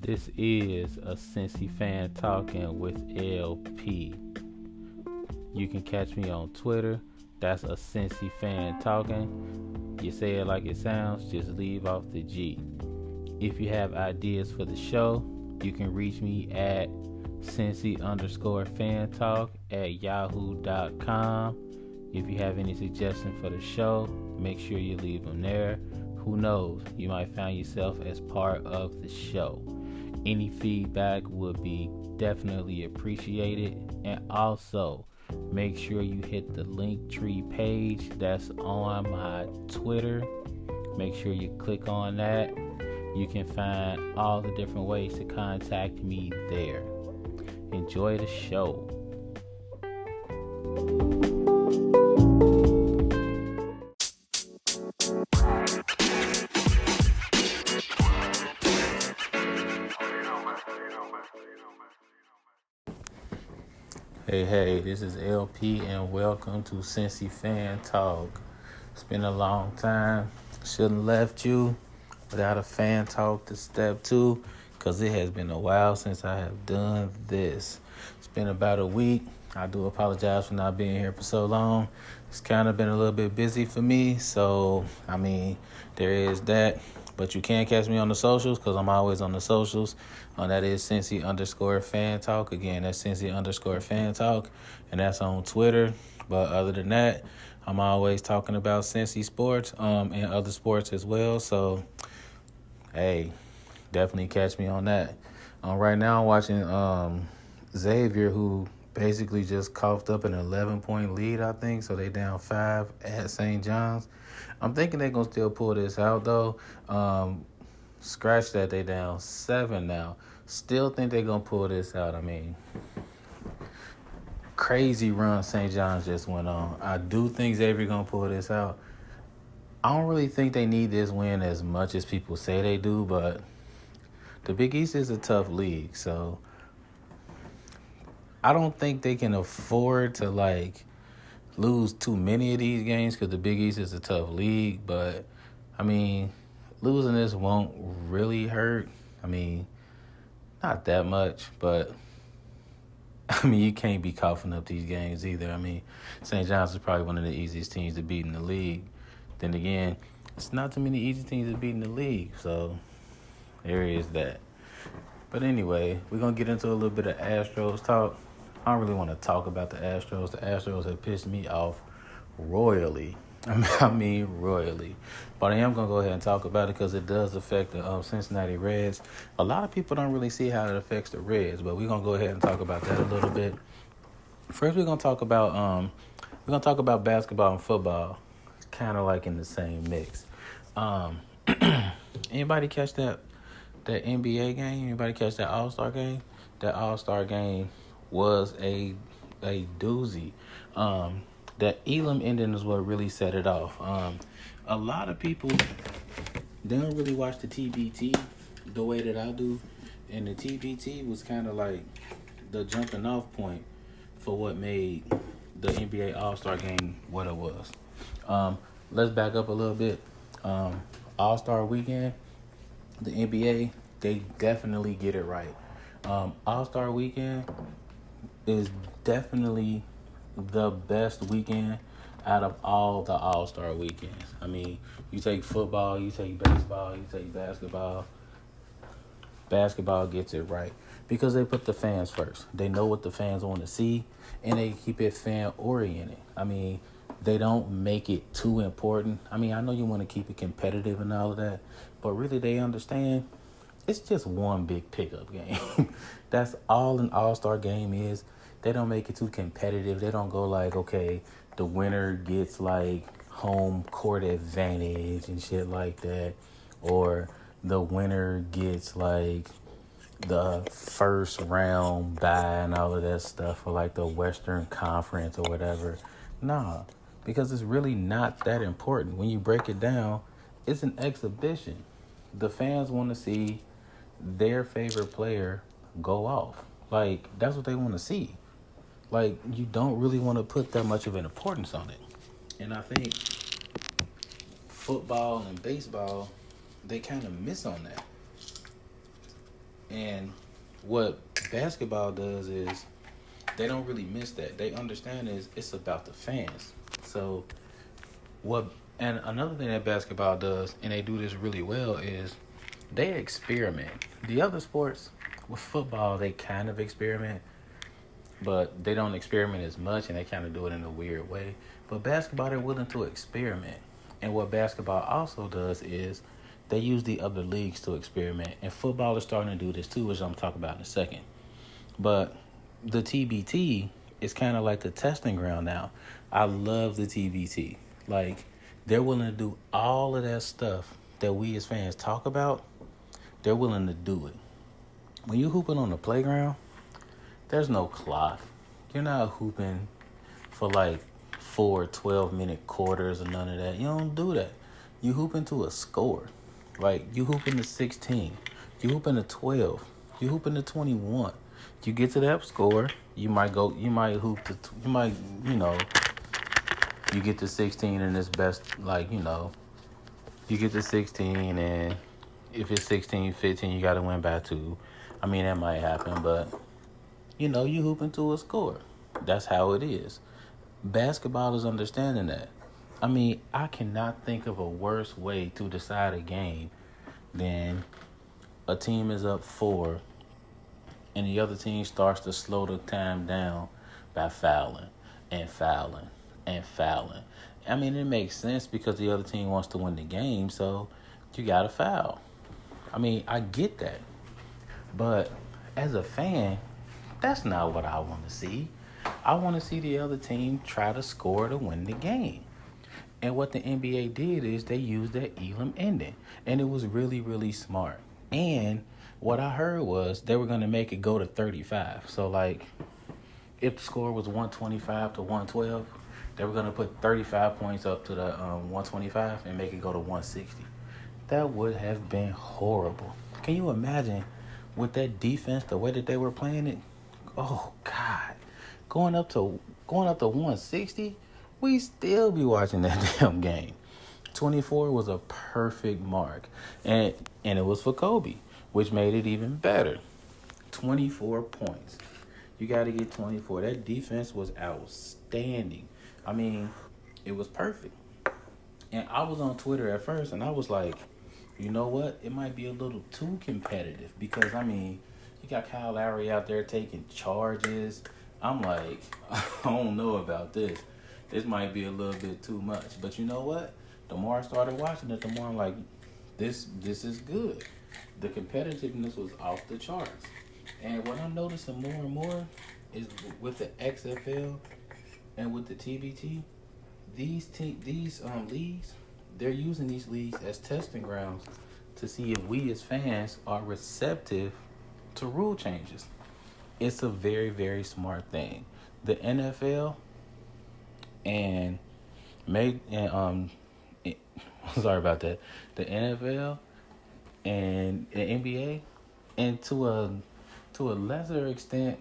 This is a Cincy fan talking with LP. You can catch me on Twitter. That's a Cincy fan talking. You say it like it sounds, just leave off the G. If you have ideas for the show, you can reach me at Cincy_fan talk at yahoo.com. If you have any suggestions for the show, make sure you leave them there. Who knows, you might find yourself as part of the show. Any feedback would be definitely appreciated. And also, make sure you hit the Linktree page that's on my Twitter. Make sure you click on that. You can find all the different ways to contact me there. Enjoy the show. Hey, this is LP and welcome to Cincy Fan Talk. It's been a long time. Shouldn't left you without a fan talk to step to, because it has been a while since I have done this. It's been about a week. I do apologize for not being here for so long. It's kind of been a little bit busy for me, so there is that. But you can catch me on the socials, because I'm always on the socials. That is Cincy_fan talk. Again, that's Cincy_fan talk. And that's on Twitter. But other than that, I'm always talking about Cincy sports and other sports as well. So, hey, definitely catch me on that. Right now I'm watching Xavier, who basically just coughed up an 11-point lead, I think. So they down 5 at St. John's. I'm thinking they're going to still pull this out, though. Scratch that, they down 7 now. Still think they're going to pull this out. Crazy run St. John's just went on. I do think Xavier going to pull this out. I don't really think they need this win as much as people say they do, but the Big East is a tough league, so I don't think they can afford to, lose too many of these games, because the Big East is a tough league. But, losing this won't really hurt. Not that much, but, you can't be coughing up these games either. St. John's is probably one of the easiest teams to beat in the league. Then again, it's not too many easy teams to beat in the league, so there is that. But anyway, we're going to get into a little bit of Astros talk. I don't really want to talk about the Astros. The Astros have pissed me off royally. Royally. But I am going to go ahead and talk about it, because it does affect the Cincinnati Reds. A lot of people don't really see how it affects the Reds, but we're going to go ahead and talk about that a little bit. First, we're going to talk about basketball and football, kind of like in the same mix. Anybody catch that NBA game? Anybody catch that All-Star game? That All-Star game was a doozy. That Elam ending is what really set it off. A lot of people, they don't really watch the TBT the way that I do. And the TBT was kind of like the jumping off point for what made the NBA All-Star game what it was. Let's back up a little bit. All-Star weekend, the NBA, they definitely get it right. All-Star weekend is definitely the best weekend out of all the All-Star weekends. You take football, you take baseball, you take basketball. Basketball gets it right because they put the fans first. They know what the fans want to see, and they keep it fan-oriented. They don't make it too important. I know you want to keep it competitive and all of that, but really they understand it's just one big pickup game. That's all an All-Star game is. They don't make it too competitive. They don't go okay, the winner gets home court advantage and shit like that, or the winner gets the first round bye and all of that stuff, or the Western Conference or whatever. Nah, because it's really not that important. When you break it down, it's an exhibition. The fans want to see their favorite player go off. That's what they want to see. You don't really want to put that much of an importance on it. And I think football and baseball, they kind of miss on that. And what basketball does is they don't really miss that. They understand is it's about the fans. So what and another thing that basketball does, and they do this really well, is they experiment. The other sports, with football, they kind of experiment, but they don't experiment as much, and they kind of do it in a weird way. But basketball, they're willing to experiment. And what basketball also does is they use the other leagues to experiment. And football is starting to do this too, which I'm talking about in a second. But the TBT is kind of like the testing ground now. I love the TBT. Like, they're willing to do all of that stuff that we as fans talk about. They're willing to do it. When you're hooping on the playground, there's no clock. You're not hooping for like 4 12-minute quarters or none of that. You don't do that. You hoop into a score. Like, you hoop into 16. You hoop into 12. You hoop into 21. You get to that score, you might hoop to, you get to 16 and it's best, you get to 16 and if it's 16-15, you got to win by 2. I mean, that might happen, but, you hoop into a score. That's how it is. Basketball is understanding that. I mean, I cannot think of a worse way to decide a game than a team is up 4 and the other team starts to slow the time down by fouling and fouling and fouling. I mean, it makes sense because the other team wants to win the game, so you got to foul. I mean, I get that. But as a fan, that's not what I want to see. I want to see the other team try to score to win the game. And what the NBA did is they used that Elam ending. And it was really, really smart. And what I heard was they were going to make it go to 35. So, like, if the score was 125 to 112, they were going to put 35 points up to the 125 and make it go to 160. That would have been horrible. Can you imagine with that defense, the way that they were playing it? Oh, God. Going up to 160, we still be watching that damn game. 24 was a perfect mark. And it was for Kobe, which made it even better. 24 points. You got to get 24. That defense was outstanding. I mean, it was perfect. And I was on Twitter at first, and I was like, you know what? It might be a little too competitive because, I mean, you got Kyle Lowry out there taking charges. I'm like, I don't know about this. This might be a little bit too much. But you know what? The more I started watching it, the more I'm like, this is good. The competitiveness was off the charts. And what I'm noticing more and more is with the XFL and with the TBT, these leagues, they're using these leagues as testing grounds to see if we as fans are receptive to rule changes. It's a very, very smart thing. The NFL and sorry about that. The NFL and the NBA, and to a lesser extent,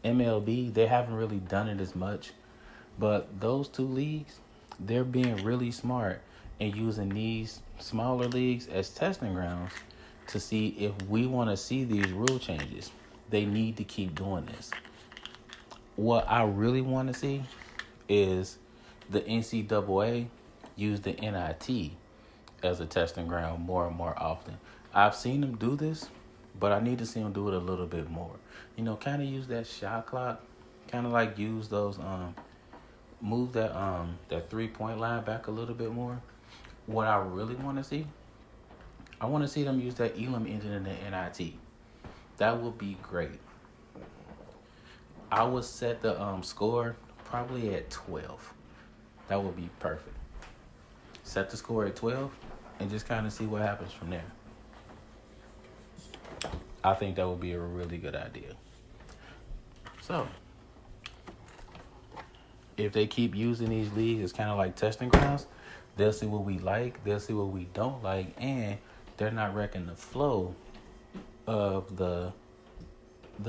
MLB, they haven't really done it as much. But those two leagues, they're being really smart and using these smaller leagues as testing grounds to see if we want to see these rule changes. They need to keep doing this. What I really want to see is the NCAA use the NIT as a testing ground more and more often. I've seen them do this, but I need to see them do it a little bit more. Kind of use that shot clock, kind of like use those, move that 3-point line back a little bit more. What I really want to see, I want to see them use that Elam engine in the NIT. That would be great. I would set the score probably at 12. That would be perfect. Set the score at 12 and just kind of see what happens from there. I think that would be a really good idea. So, if they keep using these leagues as kind of like testing grounds, they'll see what we like, they'll see what we don't like, and they're not wrecking the flow of the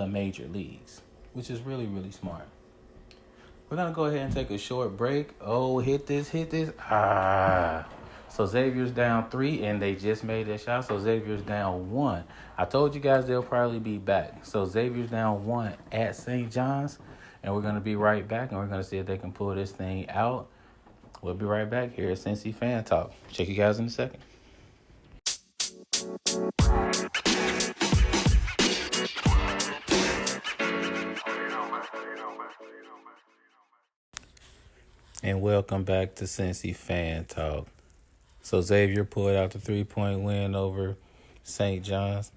major leagues, which is really, really smart. We're going to go ahead and take a short break. Oh, hit this. So Xavier's down 3, and they just made that shot. So Xavier's down 1. I told you guys they'll probably be back. So Xavier's down 1 at St. John's, and we're gonna be right back, and we're gonna see if they can pull this thing out. We'll be right back here at Cincy Fan Talk. Check you guys in a second. And welcome back to Cincy Fan Talk. So Xavier pulled out the 3-point win over St. John's.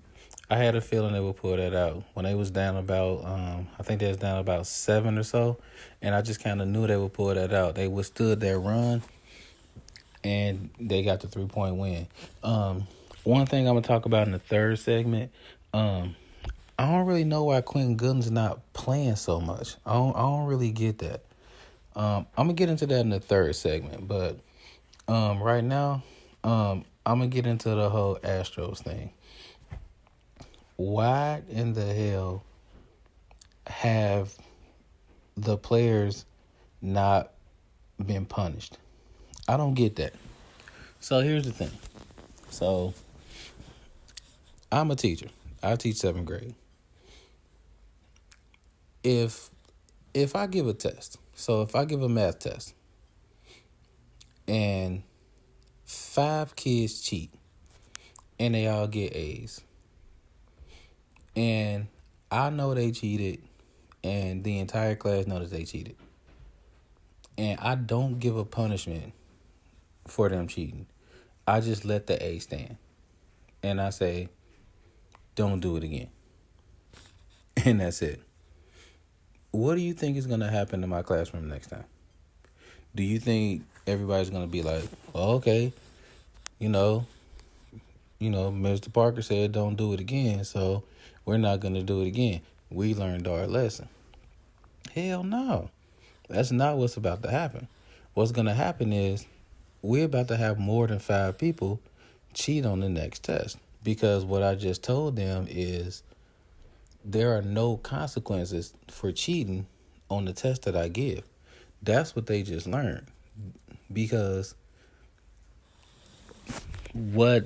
I had a feeling they would pull that out when they was down about, I think they was down about 7 or so, and I just kind of knew they would pull that out. They withstood their run, and they got the 3-point win. One thing I'm gonna talk about in the third segment, I don't really know why Quentin Gooden's not playing so much. I don't really get that. I'm gonna get into that in the third segment, but right now, I'm gonna get into the whole Astros thing. Why in the hell have the players not been punished? I don't get that. So here's the thing. So I'm a teacher. I teach 7th grade. If I give a test, so if I give a math test and 5 kids cheat and they all get A's, and I know they cheated, and the entire class knows that they cheated, and I don't give a punishment for them cheating. I just let the A stand, and I say, don't do it again. And that's it. What do you think is going to happen in my classroom next time? Do you think everybody's going to be like, well, okay, you know, Mr. Parker said don't do it again, so we're not going to do it again. We learned our lesson. Hell no. That's not what's about to happen. What's going to happen is we're about to have more than 5 people cheat on the next test, because what I just told them is there are no consequences for cheating on the test that I give. That's what they just learned. Because what,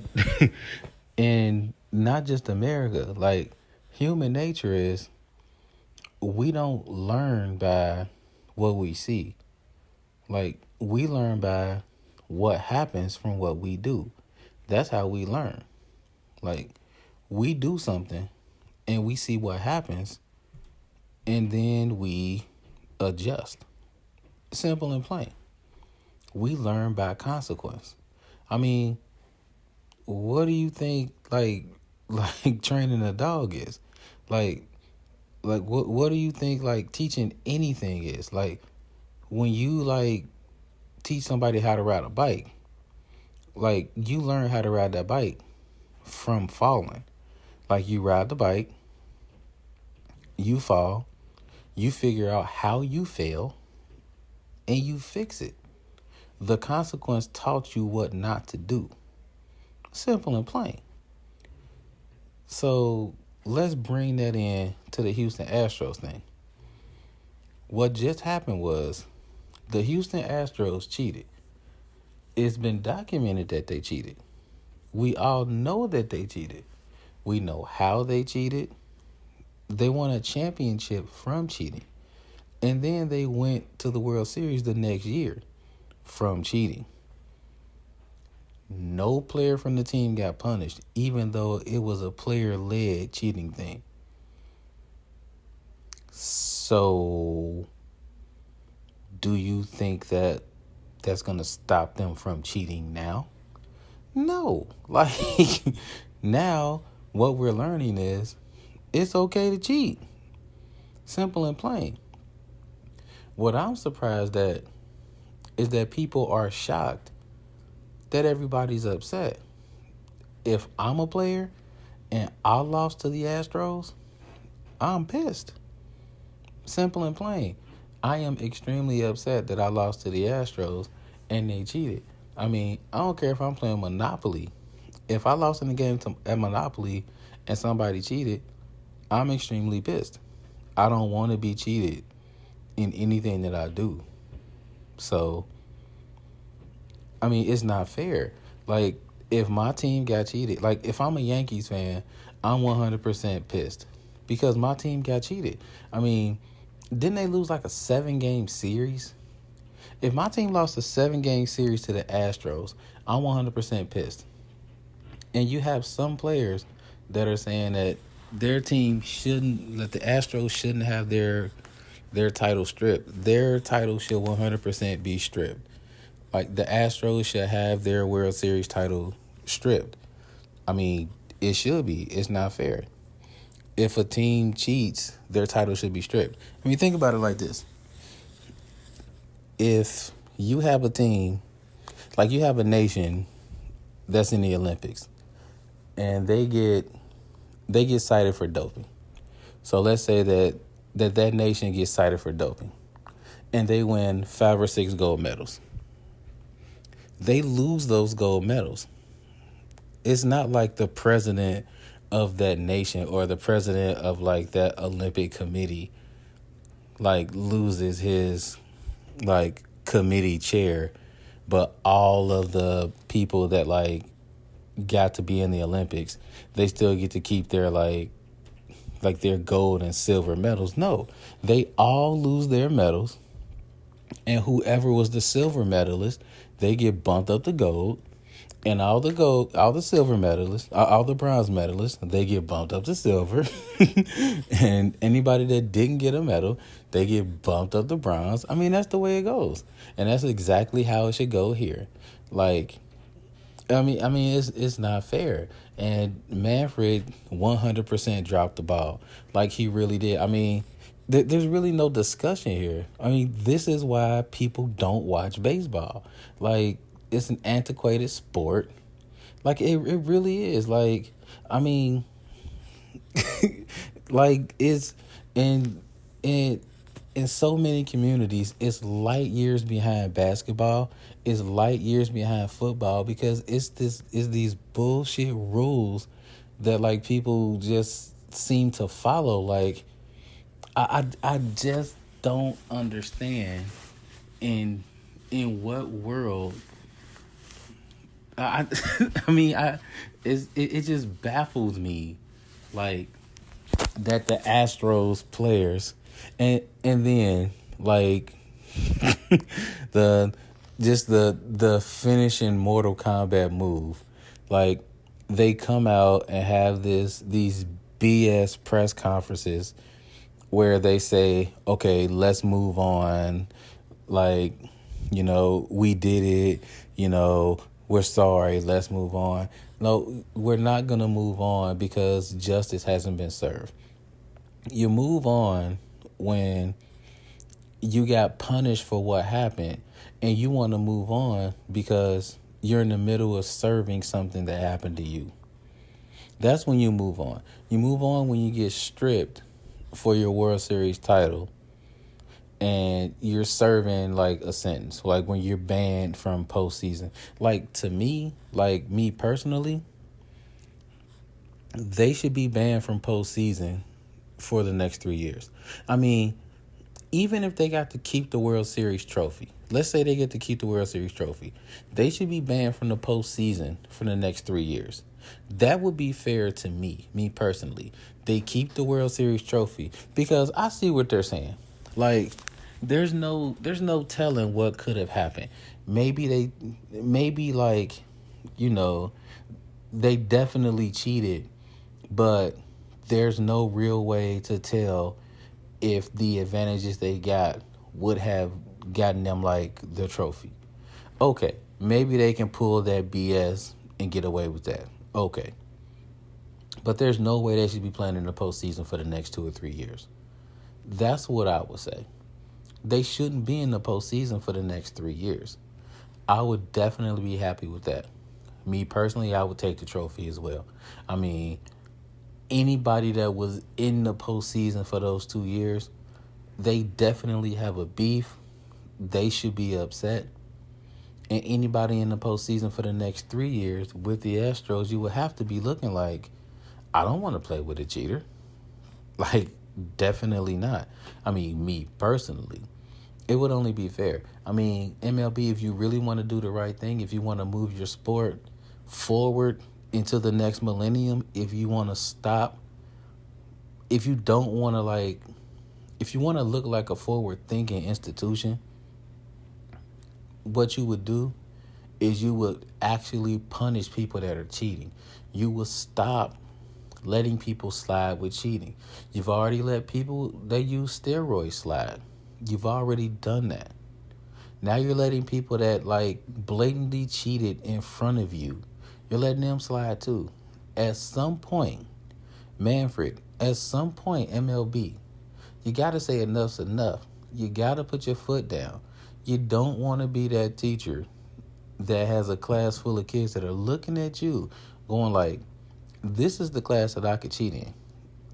and not just America, like human nature is we don't learn by what we see. Like we learn by what happens from what we do. That's how we learn. Like we do something and we see what happens and then we adjust. Simple and plain. We learn by consequence. I mean, what do you think like training a dog is? Like what do you think like teaching anything is? Like when you like teach somebody how to ride a bike, like you learn how to ride that bike from falling. Like you ride the bike, you fall, you figure out how you fail, and you fix it. The consequence taught you what not to do. Simple and plain. So let's bring that in to the Houston Astros thing. What just happened was the Houston Astros cheated. It's been documented that they cheated. We all know that they cheated. We know how they cheated. They won a championship from cheating. And then they went to the World Series the next year from cheating. No player from the team got punished, even though it was a player-led cheating thing. So, do you think that that's going to stop them from cheating now? No. Like, now, what we're learning is it's okay to cheat. Simple and plain. What I'm surprised at is that people are shocked that everybody's upset. If I'm a player and I lost to the Astros, I'm pissed. Simple and plain. I am extremely upset that I lost to the Astros and they cheated. I mean, I don't care if I'm playing Monopoly. If I lost in the game at Monopoly and somebody cheated, I'm extremely pissed. I don't want to be cheated in anything that I do. So, I mean, it's not fair. Like, if my team got cheated, like, if I'm a Yankees fan, I'm 100% pissed because my team got cheated. I mean, didn't they lose like a 7-game series? If my team lost a 7-game series to the Astros, I'm 100% pissed. And you have some players that are saying that their team shouldn't, that the Astros shouldn't have their title stripped. Their title should 100% be stripped. Like, the Astros should have their World Series title stripped. I mean, it should be. It's not fair. If a team cheats, their title should be stripped. I mean, think about it like this. If you have a team, like you have a nation that's in the Olympics, and they get cited for doping. So let's say that nation gets cited for doping, and they win 5 or 6 gold medals. They lose those gold medals. It's not like the president of that nation or the president of like that Olympic committee like loses his like committee chair, but all of the people that like got to be in the Olympics, they still get to keep their like their gold and silver medals. No, they all lose their medals, and whoever was the silver medalist, they get bumped up to gold. And all the silver medalists, all the bronze medalists, they get bumped up to silver. And anybody that didn't get a medal, they get bumped up to bronze. I mean, that's the way it goes. And that's exactly how it should go here. Like, it's not fair. And Manfred 100% dropped the ball. Like, he really did. I mean, there's really no discussion here. I mean, this is why people don't watch baseball. Like, it's an antiquated sport. Like, it really is. Like, I mean, like, it's in in so many communities, it's light years behind basketball. It's light years behind football because it's these bullshit rules that like people just seem to follow. Like, I just don't understand in what world. I I mean it just baffles me, like, that the Astros players and then like the the finishing Mortal Kombat move, like, they come out and have these BS press conferences where they say, okay, let's move on, like, we did it, we're sorry, let's move on. No, we're not going to move on because justice hasn't been served. You move on when you got punished for what happened, and you want to move on because you're in the middle of serving something that happened to you. That's when you move on. You move on when you get stripped for your World Series title and you're serving like a sentence, like when you're banned from postseason. Like, to me, like me personally, they should be banned from postseason for the next 3 years. I mean, even if they got to keep the World Series trophy, let's say they get to keep the World Series trophy, they should be banned from the postseason for the next 3 years. That would be fair to me personally. They keep the World Series trophy because I see what they're saying. Like, there's no telling what could have happened. Maybe like, they definitely cheated, but there's no real way to tell if the advantages they got would have gotten them like the trophy. Okay, maybe they can pull that BS and get away with that. Okay. But there's no way they should be playing in the postseason for the next 2 or 3 years. That's what I would say. They shouldn't be in the postseason for the next 3 years. I would definitely be happy with that. Me personally, I would take the trophy as well. I mean, anybody that was in the postseason for those 2 years, they definitely have a beef. They should be upset. And anybody in the postseason for the next 3 years with the Astros, you would have to be looking like, I don't want to play with a cheater. Like, definitely not. I mean, me personally, it would only be fair. I mean, MLB, if you really want to do the right thing, if you want to move your sport forward into the next millennium, if you want to stop, if you don't want to if you want to look like a forward thinking institution, what you would do is you would actually punish people that are cheating. You will stop letting people slide with cheating. You've already let people that use steroids slide. You've already done that. Now you're letting people that blatantly cheated in front of you, you're letting them slide too. At some point, Manfred, at some point, MLB, you got to say enough's enough. You got to put your foot down. You don't want to be that teacher that has a class full of kids that are looking at you going this is the class that I could cheat in.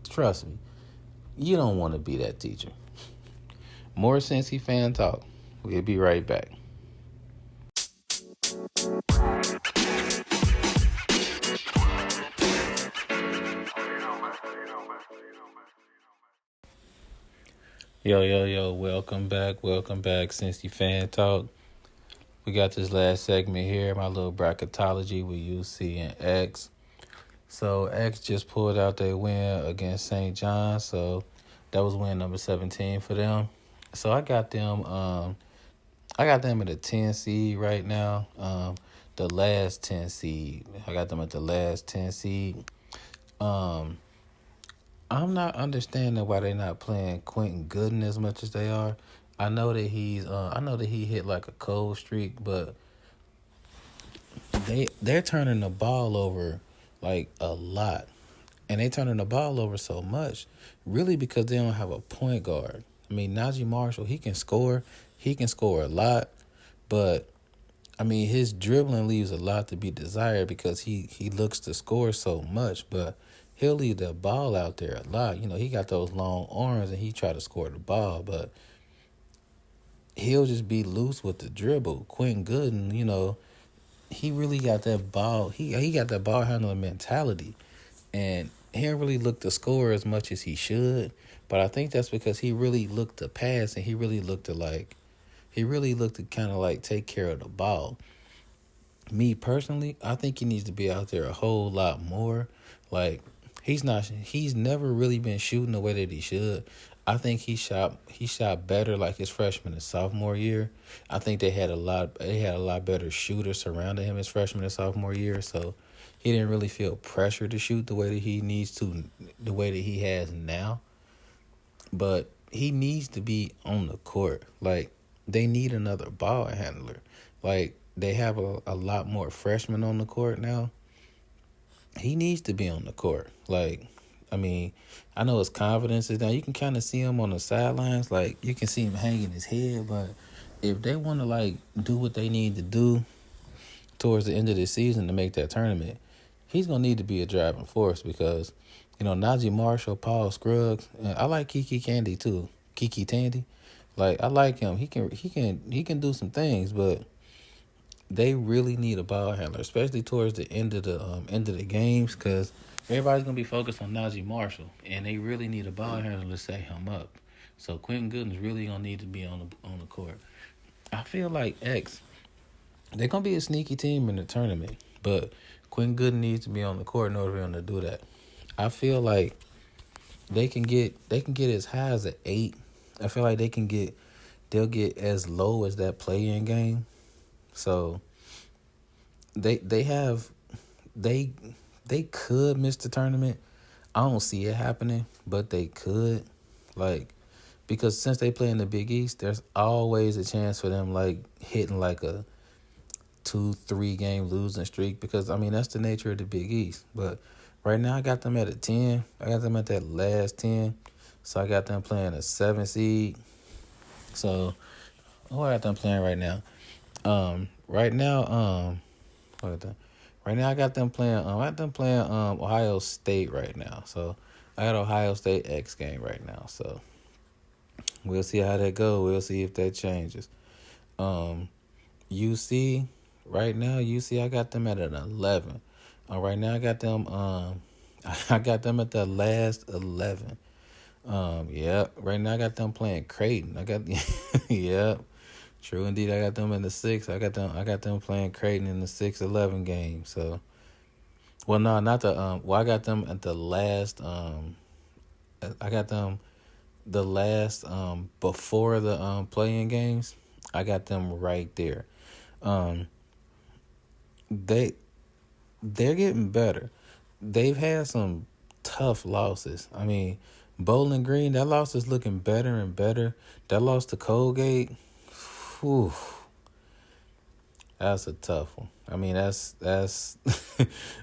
Trust me, you don't want to be that teacher. More Cincy fan talk. We'll be right back. Yo, yo, yo, welcome back, Cincy fan talk. We got this last segment here, my little bracketology with UC and X. So X just pulled out their win against St. John, so that was win number 17 for them. So I got them at a 10 seed right now. The last 10 seed. I got them at the last 10 seed. I'm not understanding why they're not playing Quentin Gooden as much as they are. I know that he hit like a cold streak, but they're turning the ball over like a lot. And they turning the ball over so much, really because they don't have a point guard. I mean, Najee Marshall, he can score a lot, but I mean, his dribbling leaves a lot to be desired because he looks to score so much, but he'll leave the ball out there a lot. You know, he got those long arms and he try to score the ball, but he'll just be loose with the dribble. Quentin Gooden, you know, he really got that ball. He got that ball handling mentality, and he don't really look to score as much as he should. But I think that's because he really looked to pass and he really looked to kind of take care of the ball. Me personally, I think he needs to be out there a whole lot more. He's never really been shooting the way that he should. I think he shot better his freshman and sophomore year. I think they had a lot better shooters surrounding him his freshman and sophomore year, so he didn't really feel pressure to shoot the way that he needs to, the way that he has now. But he needs to be on the court. They need another ball handler. They have a lot more freshmen on the court now. He needs to be on the court. I know his confidence is down. You can kind of see him on the sidelines. You can see him hanging his head. But if they want to, do what they need to do towards the end of the season to make that tournament, he's going to need to be a driving force because, Najee Marshall, Paul Scruggs, and I like Kiki Candy too. Kiki Tandy. I like him. He can do some things, but they really need a ball handler, especially towards the end of the games, because everybody's gonna be focused on Najee Marshall, and they really need a ball handler to set him up. So Quentin Gooden's really gonna need to be on the court. I feel like they're gonna be a sneaky team in the tournament, but Quentin Gooden needs to be on the court in order for them to do that. I feel like they can get as high as an 8. I feel like they'll get as low as that play-in game. So they could miss the tournament. I don't see it happening, but they could. Because since they play in the Big East, there's always a chance for them hitting a 2-3 game losing streak, because that's the nature of the Big East. But right now I got them at a 10. I got them at that last 10. So I got them playing a 7 seed. So who I got them playing right now? Right now I got them playing Ohio State right now. So I got Ohio State X game right now. So we'll see how that goes. We'll see if that changes. UC right now, I got them at an 11. Right now I got them at the last 11. Right now I got them playing Creighton. Yep. True indeed. I got them in the 6. I got them playing Creighton in the 6-11 game. So, well, no, not the Well, I got them at the last. I got them the last before the playing games. I got them right there. Um, they they're getting better. They've had some tough losses. I mean, Bowling Green, that loss is looking better and better. That loss to Colgate, whew, that's a tough one. I mean, that's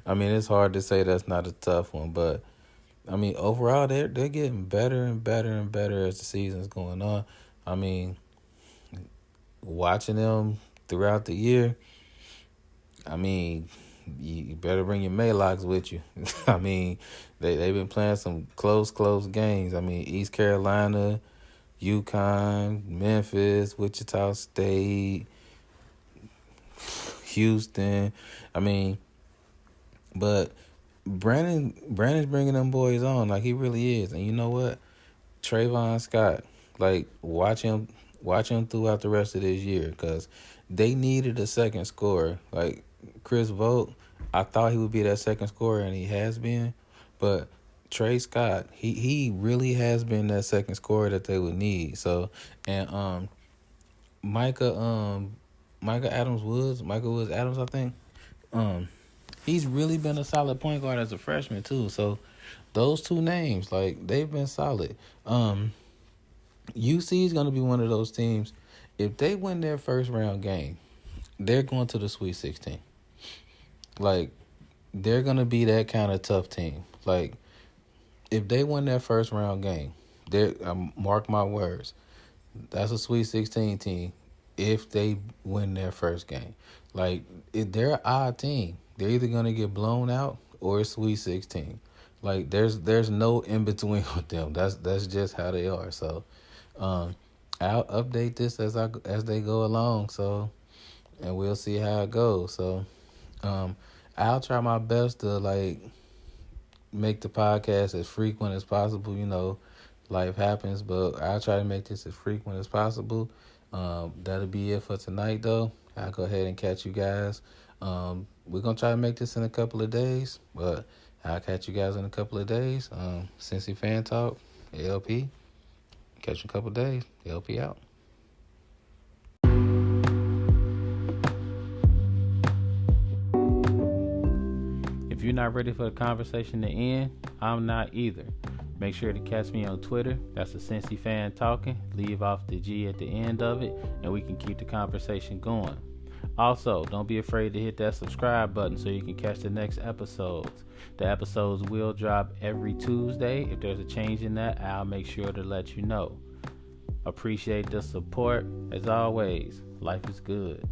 I mean, it's hard to say that's not a tough one, but I mean, overall they're getting better and better and better as the season's going on. I mean, watching them throughout the year, I mean, you better bring your Maylocks with you. I mean, they've been playing some close games. I mean, East Carolina, UConn, Memphis, Wichita State, Houston. I mean, but Brandon's bringing them boys on like he really is. And you know what? Trayvon Scott, like watch him throughout the rest of this year because they needed a second scorer. Like Chris Vogt, I thought he would be that second scorer, and he has been. But Trey Scott, he really has been that second scorer that they would need. So, and Micah Woods, I think. He's really been a solid point guard as a freshman too. So those two names, like they've been solid. UC is gonna be one of those teams. If they win their first round game, they're going to the Sweet 16. Like they're gonna be that kind of tough team. Like if they win their first round game, mark my words, that's a Sweet 16 team. If they win their first game, like if they're an odd team, they're either gonna get blown out or a Sweet 16. Like there's no in between with them. That's just how they are. So, I'll update this as they go along. So, and we'll see how it goes. So, I'll try my best to like make the podcast as frequent as possible. You know, life happens, but I'll try to make this as frequent as possible. That'll be it for tonight, though. I'll go ahead and catch you guys. We're going to try to make this in a couple of days, but I'll catch you guys in a couple of days. Cincy Fan Talk, LP. Catch you in a couple of days. LP out. If you're not ready for the conversation to end, I'm not either. Make sure to catch me on Twitter. That's the Cincy Fan Talking. Leave off the G at the end of it, and we can keep the conversation going. Also, don't be afraid to hit that subscribe button so you can catch the next episodes. The episodes will drop every Tuesday. If there's a change in that, I'll make sure to let you know. Appreciate the support. As always, life is good.